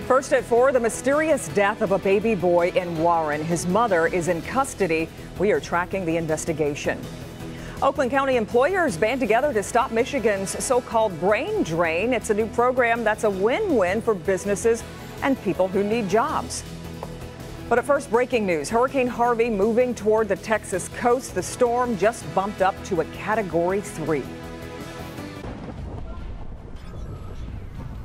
First at 4, the mysterious death of a baby boy in Warren. His mother is in custody. We are tracking the investigation. Oakland County employers band together to stop Michigan's so-called brain drain. It's a new program that's a win-win for businesses and people who need jobs. But at first, breaking news. Hurricane Harvey moving toward the Texas coast. The storm just bumped up to a Category 3.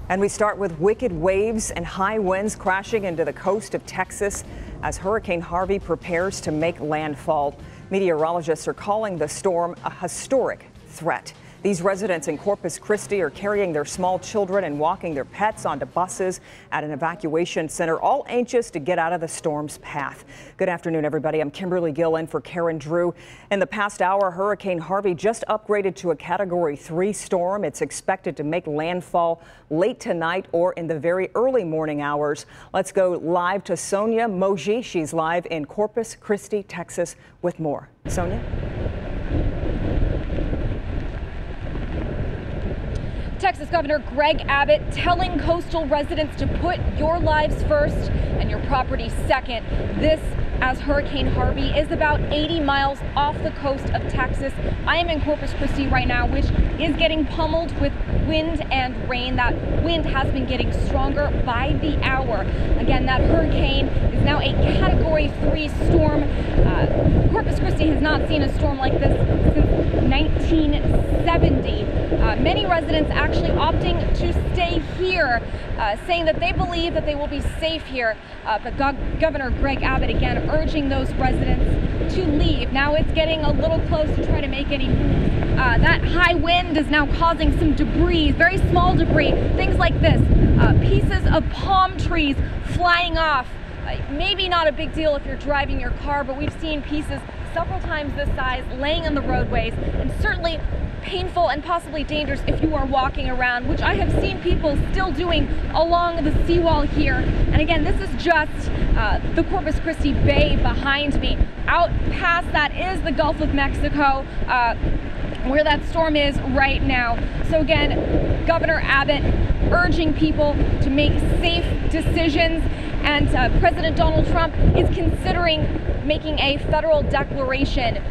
And we start with wicked waves and high winds crashing into the coast of Texas as Hurricane Harvey prepares to make landfall. Meteorologists are calling the storm a historic threat. These residents in Corpus Christi are carrying their small children and walking their pets onto buses at an evacuation center, all anxious to get out of the storm's path. Good afternoon, everybody. I'm Kimberly Gill in for Karen Drew. In the past hour, Hurricane Harvey just upgraded to a Category 3 storm. It's expected to make landfall late tonight or in the very early morning hours. Let's go live to Sonia Moji. She's live in Corpus Christi, Texas, with more. Sonia? Texas Governor Greg Abbott telling coastal residents to put your lives first and your property second. This, as Hurricane Harvey is about 80 miles off the coast of Texas. I am in Corpus Christi right now, which is getting pummeled with wind and rain. That wind has been getting stronger by the hour. Again, that hurricane is now a Category 3 storm. Corpus Christi has not seen a storm like this since 1970. Many residents actually opting to stay here, saying that they believe that they will be safe here. But Governor Greg Abbott again urging those residents to leave. Now it's getting a little close to try to make any moves. That high wind is now causing some debris, very small debris, things like this, pieces of palm trees flying off. Maybe not a big deal if you're driving your car, but we've seen pieces several times this size laying on the roadways, and certainly painful and possibly dangerous if you are walking around, which I have seen people still doing along the seawall here. And again, this is just the Corpus Christi Bay behind me. Out past that is the Gulf of Mexico, where that storm is right now. So again, Governor Abbott urging people to make safe decisions, and President Donald Trump is considering making a federal declaration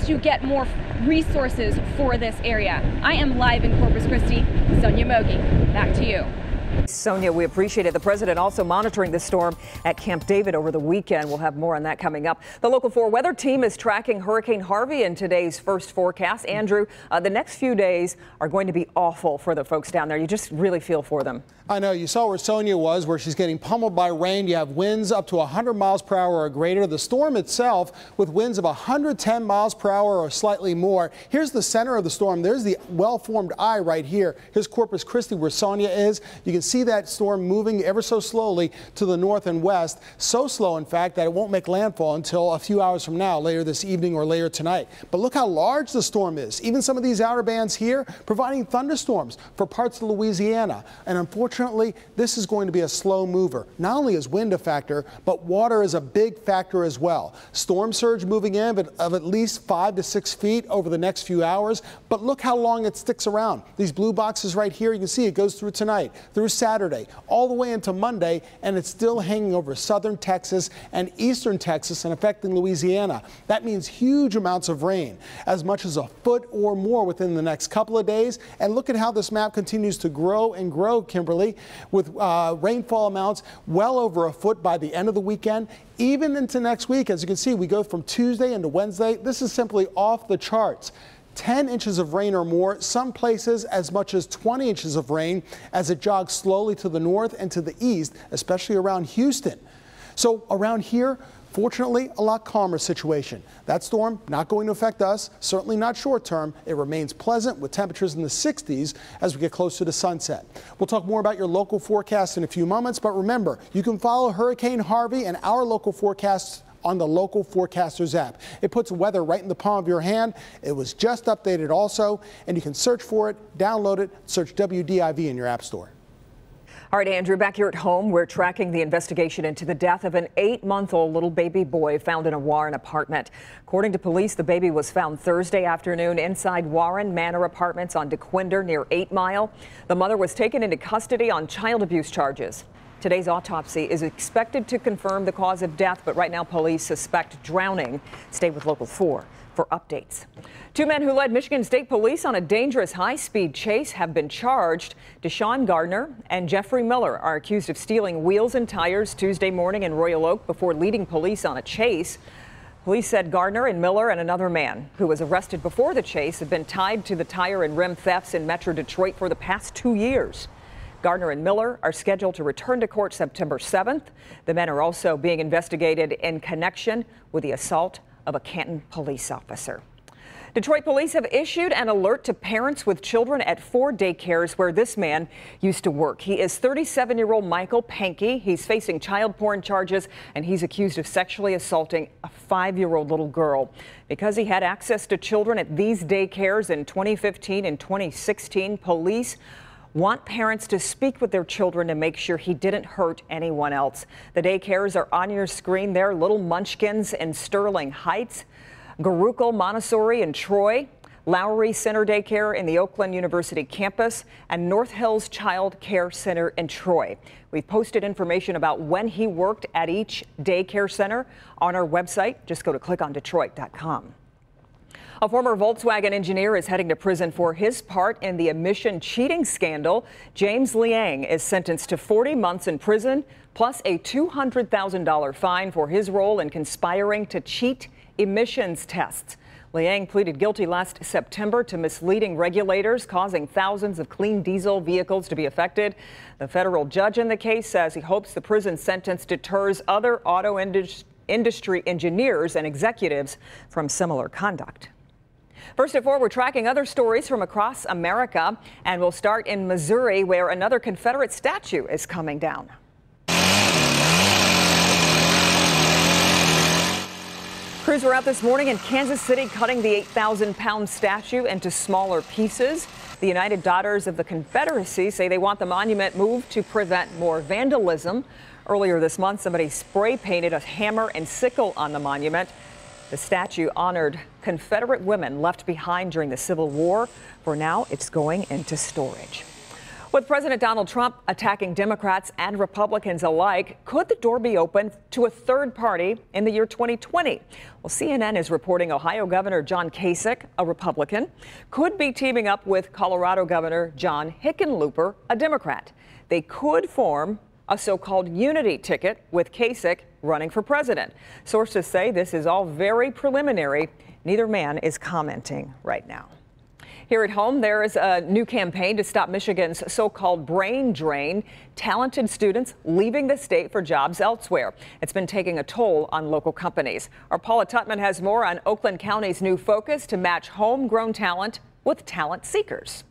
to get more resources for this area. I am live in Corpus Christi. Sonia Mogi, back to you. Sonia, we appreciate it. The president also monitoring the storm at Camp David over the weekend. We'll have more on that coming up. The Local 4 weather team is tracking Hurricane Harvey in today's first forecast. Andrew, the next few days are going to be awful for the folks down there. You just really feel for them. I know. You saw where Sonia was, where she's getting pummeled by rain. You have winds up to 100 miles per hour or greater. The storm itself with winds of 110 miles per hour or slightly more. Here's the center of the storm. There's the well-formed eye right here. Here's Corpus Christi where Sonia is. You can see that storm moving ever so slowly to the north and west. So slow, in fact, that it won't make landfall until a few hours from now, later this evening or later tonight. But look how large the storm is. Even some of these outer bands here providing thunderstorms for parts of Louisiana. And unfortunately, this is going to be a slow mover. Not only is wind a factor, but water is a big factor as well. Storm surge moving in of at least 5 to 6 feet over the next few hours. But look how long it sticks around. These blue boxes right here, you can see it goes through tonight, through Saturday, all the way into Monday, and it's still hanging over southern Texas and eastern Texas and affecting Louisiana. That means huge amounts of rain, as much as a foot or more within the next couple of days. And look at how this map continues to grow and grow, Kimberly, with rainfall amounts well over a foot by the end of the weekend, even into next week. As you can see, we go from Tuesday into Wednesday. This is simply off the charts. 10 inches of rain or more, some places as much as 20 inches of rain as it jogs slowly to the north and to the east, especially around Houston. So around here, fortunately, a lot calmer situation. That storm not going to affect us, certainly not short term. It remains pleasant with temperatures in the 60s as we get closer to sunset. We'll talk more about your local forecast in a few moments, but remember, you can follow Hurricane Harvey and our local forecasts on the Local Forecasters app. It puts weather right in the palm of your hand. It was just updated also, and you can search for it, download it, search WDIV in your app store. All right, Andrew, back here at home, we're tracking the investigation into the death of an 8-month-old little baby boy found in a Warren apartment. According to police, the baby was found Thursday afternoon inside Warren Manor Apartments on DeQuinder near 8 Mile. The mother was taken into custody on child abuse charges. Today's autopsy is expected to confirm the cause of death, but right now police suspect drowning. Stay with Local 4 for updates. Two men who led Michigan State Police on a dangerous high-speed chase have been charged. Deshaun Gardner and Jeffrey Miller are accused of stealing wheels and tires Tuesday morning in Royal Oak before leading police on a chase. Police said Gardner and Miller and another man who was arrested before the chase have been tied to the tire and rim thefts in Metro Detroit for the past 2 years. Gardner and Miller are scheduled to return to court September 7th. The men are also being investigated in connection with the assault of a Canton police officer. Detroit police have issued an alert to parents with children at 4 daycares where this man used to work. He is 37-year-old Michael Pankey. He's facing child porn charges, and he's accused of sexually assaulting a 5-year-old little girl. Because he had access to children at these daycares in 2015 and 2016, police want parents to speak with their children to make sure he didn't hurt anyone else. The daycares are on your screen there: Little Munchkins in Sterling Heights, Garukel Montessori in Troy, Lowry Center Daycare in the Oakland University campus, and North Hills Child Care Center in Troy. We've posted information about when he worked at each daycare center on our website. Just go to clickondetroit.com. A former Volkswagen engineer is heading to prison for his part in the emission cheating scandal. James Liang is sentenced to 40 months in prison, plus a $200,000 fine for his role in conspiring to cheat emissions tests. Liang pleaded guilty last September to misleading regulators, causing thousands of clean diesel vehicles to be affected. The federal judge in the case says he hopes the prison sentence deters other auto industry engineers and executives from similar conduct. First at 4, we're tracking other stories from across America, and we'll start in Missouri, where another Confederate statue is coming down. Crews were out this morning in Kansas City cutting the 8,000-pound statue into smaller pieces. The United Daughters of the Confederacy say they want the monument moved to prevent more vandalism. Earlier this month, somebody spray painted a hammer and sickle on the monument. The statue honored Confederate women left behind during the Civil War. For now, it's going into storage. With President Donald Trump attacking Democrats and Republicans alike, could the door be open to a third party in the year 2020? Well, CNN is reporting Ohio Governor John Kasich, a Republican, could be teaming up with Colorado Governor John Hickenlooper, a Democrat. They could form a so-called unity ticket with Kasich running for president. Sources say this is all very preliminary. Neither man is commenting right now. Here at home, there is a new campaign to stop Michigan's so-called brain drain, talented students leaving the state for jobs elsewhere. It's been taking a toll on local companies. Our Paula Tutman has more on Oakland County's new focus to match homegrown talent with talent seekers.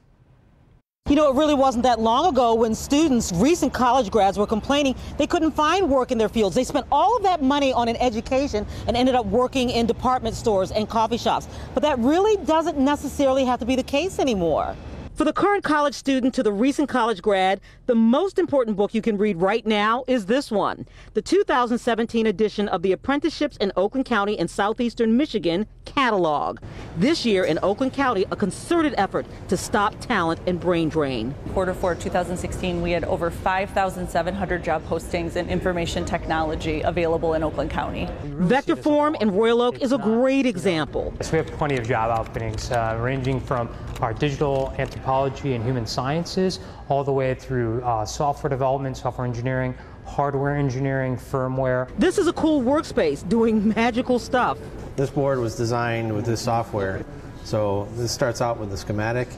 You know, it really wasn't that long ago when students, recent college grads, were complaining they couldn't find work in their fields. They spent all of that money on an education and ended up working in department stores and coffee shops. But that really doesn't necessarily have to be the case anymore. For the current college student to the recent college grad, the most important book you can read right now is this one, the 2017 edition of the Apprenticeships in Oakland County and Southeastern Michigan catalog. This year in Oakland County, a concerted effort to stop talent and brain drain. Q4 2016, we had over 5,700 job postings in information technology available in Oakland County. Vector Form in Royal Oak is a great example. So we have plenty of job openings ranging from our digital anthropology and human sciences all the way through software development, software engineering, hardware engineering, firmware. This is a cool workspace doing magical stuff. This board was designed with this software. So this starts out with the schematic.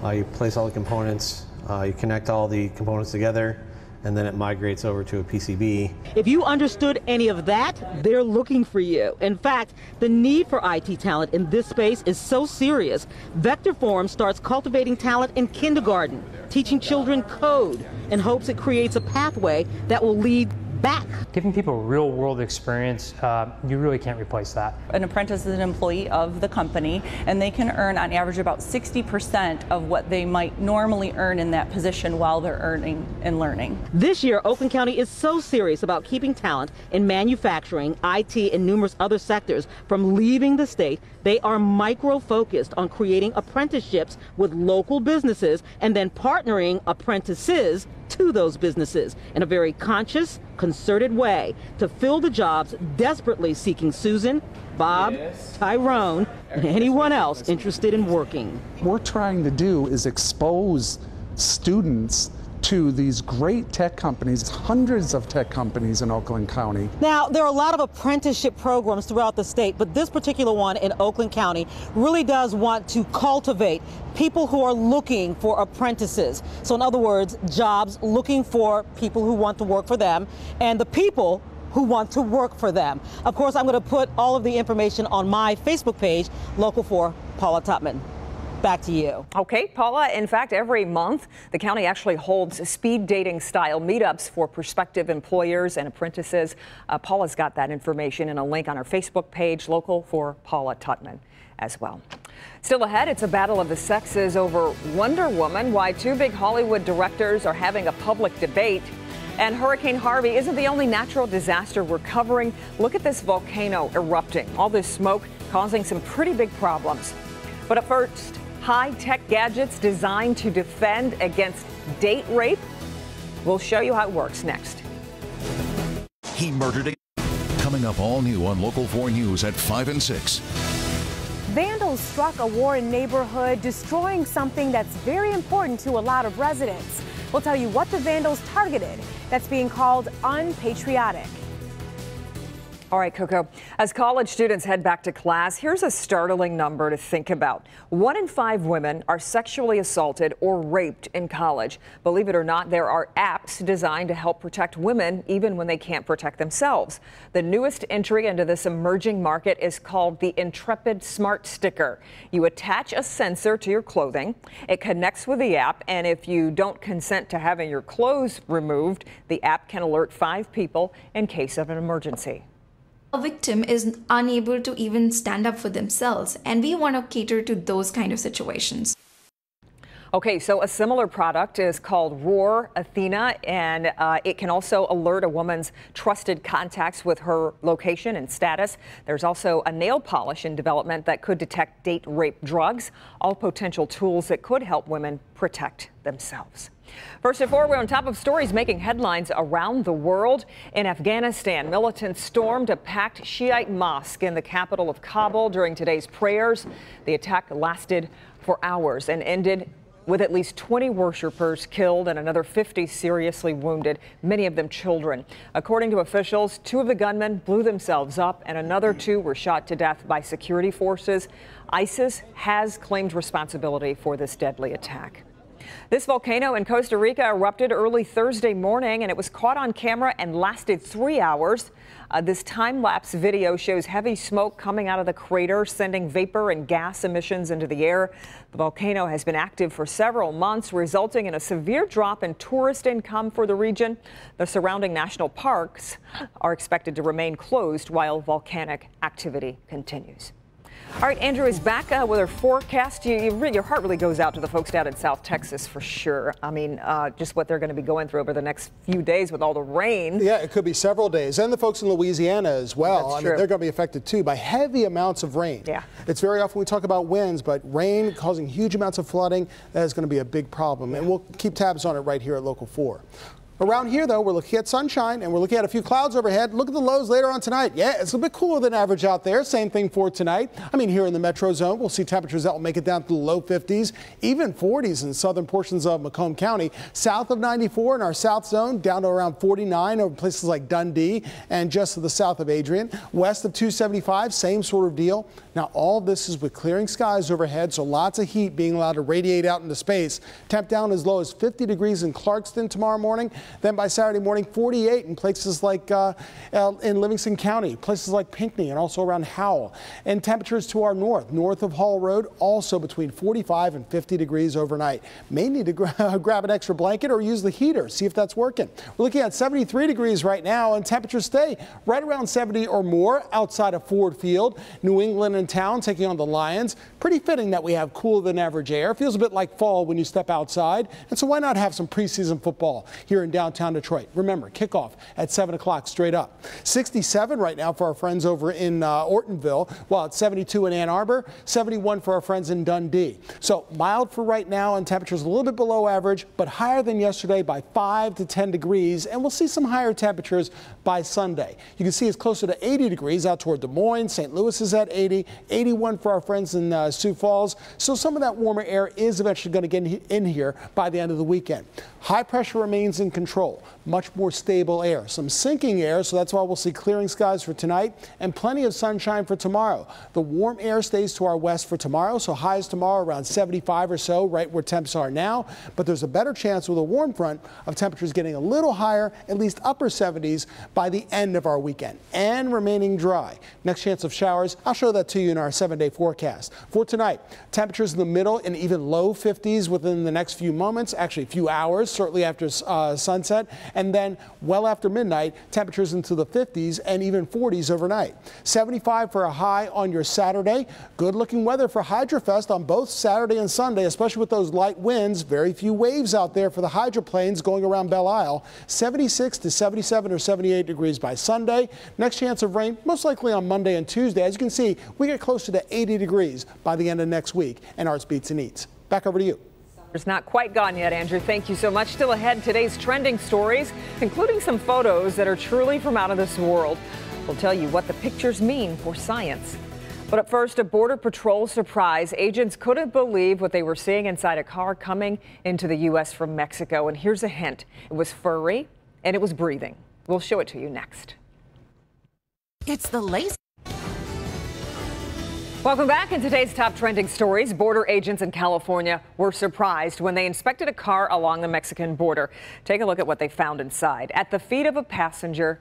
You place all the components, you connect all the components together, and then it migrates over to a PCB. If you understood any of that, they're looking for you. In fact, the need for IT talent in this space is so serious. Vector Form starts cultivating talent in kindergarten, teaching children code, in hopes it creates a pathway that will lead back. Giving people real world experience, you really can't replace that. An apprentice is an employee of the company, and they can earn on average about 60% of what they might normally earn in that position while they're earning and learning. This year, Oakland County is so serious about keeping talent in manufacturing, IT, and numerous other sectors from leaving the state, they are micro-focused on creating apprenticeships with local businesses and then partnering apprentices to those businesses in a very conscious, concerted way to fill the jobs desperately seeking Susan, Bob, Tyrone, and anyone else interested in working. What we're trying to do is expose students to these great tech companies, hundreds of tech companies in Oakland County. Now, there are a lot of apprenticeship programs throughout the state, but this particular one in Oakland County really does want to cultivate people who are looking for apprentices. So in other words, jobs looking for people who want to work for them and the people who want to work for them. Of course, I'm going to put all of the information on my Facebook page, Local 4, Paula Tutman. Back to you. Okay, Paula, in fact, every month, the county actually holds speed dating style meetups for prospective employers and apprentices. Paula's got that information in a link on our Facebook page, Local for Paula Tutman as well. Still ahead, it's a battle of the sexes over Wonder Woman, why two big Hollywood directors are having a public debate. And Hurricane Harvey isn't the only natural disaster we're covering. Look at this volcano erupting. All this smoke causing some pretty big problems. But at first, high-tech gadgets designed to defend against date rape. We'll show you how it works next. He murdered again. Coming up all new on Local 4 News at 5 and 6. Vandals struck a Warren neighborhood, destroying something that's very important to a lot of residents. We'll tell you what the vandals targeted that's being called unpatriotic. All right, Coco, as college students head back to class, here's a startling number to think about. 1 in 5 women are sexually assaulted or raped in college. Believe it or not, there are apps designed to help protect women even when they can't protect themselves. The newest entry into this emerging market is called the Intrepid Smart Sticker. You attach a sensor to your clothing. It connects with the app, and if you don't consent to having your clothes removed, the app can alert 5 people in case of an emergency. A victim is unable to even stand up for themselves, and we want to cater to those kind of situations. Okay, so a similar product is called Roar Athena, and it can also alert a woman's trusted contacts with her location and status. There's also a nail polish in development that could detect date rape drugs, all potential tools that could help women protect themselves. First at 4, we're on top of stories making headlines around the world. In Afghanistan, militants stormed a packed Shiite mosque in the capital of Kabul during today's prayers. The attack lasted for hours and ended with at least 20 worshipers killed and another 50 seriously wounded, many of them children. According to officials, 2 of the gunmen blew themselves up and another 2 were shot to death by security forces. ISIS has claimed responsibility for this deadly attack. This volcano in Costa Rica erupted early Thursday morning, and it was caught on camera and lasted 3 hours. This time-lapse video shows heavy smoke coming out of the crater, sending vapor and gas emissions into the air. The volcano has been active for several months, resulting in a severe drop in tourist income for the region. The surrounding national parks are expected to remain closed while volcanic activity continues. All right, Andrew is back with our forecast. Your heart really goes out to the folks down in South Texas for sure. I mean, just what they're going to be going through over the next few days with all the rain. Yeah, it could be several days. And the folks in Louisiana as well. That's true. They're going to be affected too by heavy amounts of rain. Yeah. It's very often we talk about winds, but rain causing huge amounts of flooding, that is going to be a big problem. And we'll keep tabs on it right here at Local 4. Around here, though, we're looking at sunshine and we're looking at a few clouds overhead. Look at the lows later on tonight. Yeah, it's a bit cooler than average out there. Same thing for tonight. I mean, here in the metro zone, we'll see temperatures that will make it down to the low 50s, even 40s in southern portions of Macomb County. South of 94 in our south zone, down to around 49 over places like Dundee and just to the south of Adrian. West of 275, same sort of deal. Now, all this is with clearing skies overhead, so lots of heat being allowed to radiate out into space. Temp down as low as 50 degrees in Clarkston tomorrow morning. Then by Saturday morning, 48 in places like in Livingston County, places like Pinckney, and also around Howell. And temperatures to our north of Hall Road, also between 45 and 50 degrees overnight. May need to grab an extra blanket or use the heater, see if that's working. We're looking at 73 degrees right now, and temperatures stay right around 70 or more outside of Ford Field. New England in town taking on the Lions. Pretty fitting that we have cooler than average air. Feels a bit like fall when you step outside, and so why not have some preseason football here in downtown Detroit. Remember, kickoff at 7 o'clock straight up. 67 right now for our friends over in Ortonville, while it's 72 in Ann Arbor, 71 for our friends in Dundee. So mild for right now, and temperatures a little bit below average, but higher than yesterday by 5 to 10 degrees, and we'll see some higher temperatures by Sunday. You can see it's closer to 80 degrees out toward Des Moines. St. Louis is at 80, 81 for our friends in Sioux Falls. So some of that warmer air is eventually going to get in here by the end of the weekend. High pressure remains in control, much more stable air. Some sinking air, so that's why we'll see clearing skies for tonight and plenty of sunshine for tomorrow. The warm air stays to our west for tomorrow, so highs tomorrow around 75 or so, right where temps are now. But there's a better chance with a warm front of temperatures getting a little higher, at least upper 70s by the end of our weekend, and remaining dry. Next chance of showers, I'll show that to you in our 7-day forecast. For tonight, temperatures in the middle and even low 50s within the next few moments, actually a few hours, certainly after sunset, and then well after midnight, temperatures into the 50s and even 40s overnight. 75 for a high on your Saturday. Good looking weather for Hydrofest on both Saturday and Sunday, especially with those light winds. Very few waves out there for the hydroplanes going around Belle Isle. 76 to 77 or 78 degrees by Sunday. Next chance of rain, most likely on Monday and Tuesday. As you can see, we get closer to 80 degrees by the end of next week. And Arts Beats and Eats. Back over to you. It's not quite gone yet, Andrew. Thank you so much. Still ahead, today's trending stories, including some photos that are truly from out of this world. We'll tell you what the pictures mean for science. But at first, a Border Patrol surprise. Agents couldn't believe what they were seeing inside a car coming into the U.S. from Mexico. And here's a hint. It was furry and it was breathing. We'll show it to you next. It's the lace. Welcome back. In today's top trending stories, border agents in California were surprised when they inspected a car along the Mexican border. Take a look at what they found inside. At the feet of a passenger,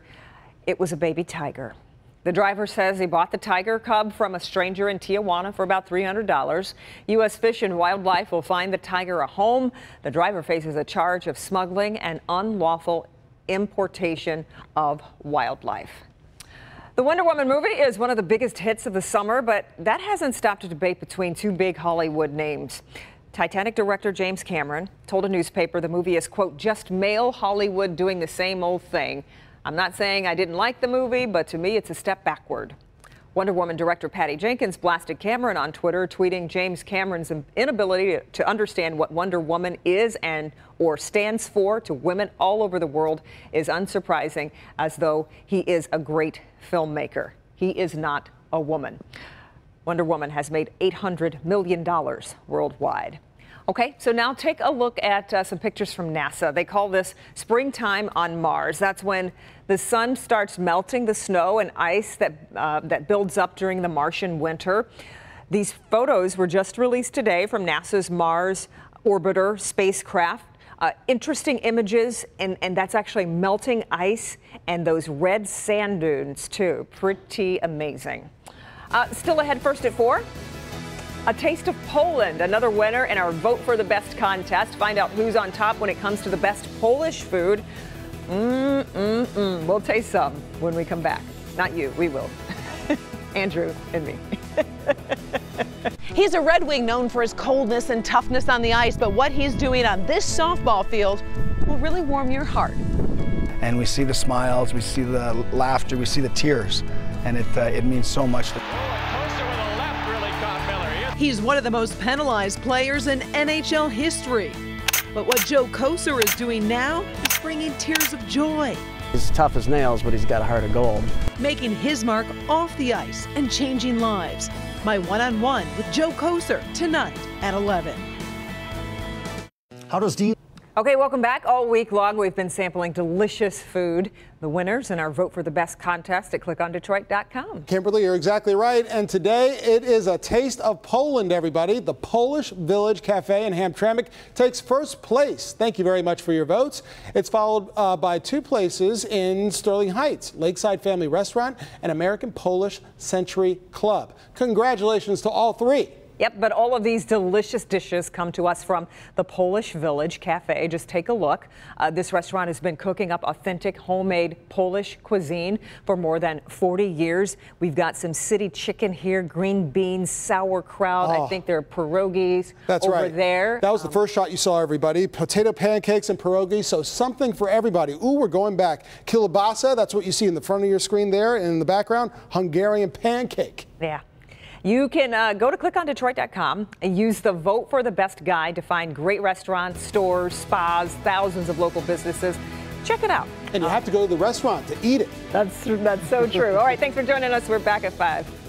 it was a baby tiger. The driver says he bought the tiger cub from a stranger in Tijuana for about $300. U.S. Fish and Wildlife will find the tiger a home. The driver faces a charge of smuggling and unlawful importation of wildlife. The Wonder Woman movie is one of the biggest hits of the summer, but that hasn't stopped a debate between two big Hollywood names. Titanic director James Cameron told a newspaper the movie is, quote, just male Hollywood doing the same old thing. I'm not saying I didn't like the movie, but to me it's a step backward. Wonder Woman director Patty Jenkins blasted Cameron on Twitter, tweeting James Cameron's inability to understand what Wonder Woman is or stands for to women all over the world is unsurprising, as though he is a great filmmaker. He is not a woman. Wonder Woman has made $800 million worldwide. Okay, so now take a look at some pictures from NASA. They call this springtime on Mars. That's when the sun starts melting the snow and ice that builds up during the Martian winter. These photos were just released today from NASA's Mars Orbiter spacecraft. Interesting images, and that's actually melting ice and those red sand dunes, too. Pretty amazing. Still ahead, first at 4. A taste of Poland, another winner in our Vote for the Best contest. Find out who's on top when it comes to the best Polish food. We'll taste some when we come back. Not you, we will. Andrew and me. He's a Red Wing known for his coldness and toughness on the ice, but what he's doing on this softball field will really warm your heart. And we see the smiles, we see the laughter, we see the tears, and it means so much to He's one of the most penalized players in NHL history. But what Joe Kocur is doing now is bringing tears of joy. He's tough as nails, but he's got a heart of gold. Making his mark off the ice and changing lives. My one-on-one with Joe Kocur tonight at 11. How does D? Okay, welcome back. All week long, we've been sampling delicious food. The winners in our Vote for the Best contest at clickondetroit.com. Kimberly, you're exactly right. And today it is a taste of Poland, everybody. The Polish Village Cafe in Hamtramck takes first place. Thank you very much for your votes. It's followed by 2 places in Sterling Heights, Lakeside Family Restaurant and American Polish Century Club. Congratulations to all 3. Yep, but all of these delicious dishes come to us from the Polish Village Cafe. Just take a look. This restaurant has been cooking up authentic homemade Polish cuisine for more than 40 years. We've got some city chicken here, green beans, sauerkraut. I think there are pierogies over there. That was the first shot you saw, everybody. Potato pancakes and pierogies, so something for everybody. Ooh, we're going back. Kielbasa, that's what you see in the front of your screen there, and in the background, Hungarian pancake. Yeah. You can go to clickondetroit.com and use the Vote for the Best guide to find great restaurants, stores, spas, thousands of local businesses. Check it out. And you have to go to the restaurant to eat it. That's so true. All right, thanks for joining us. We're back at 5.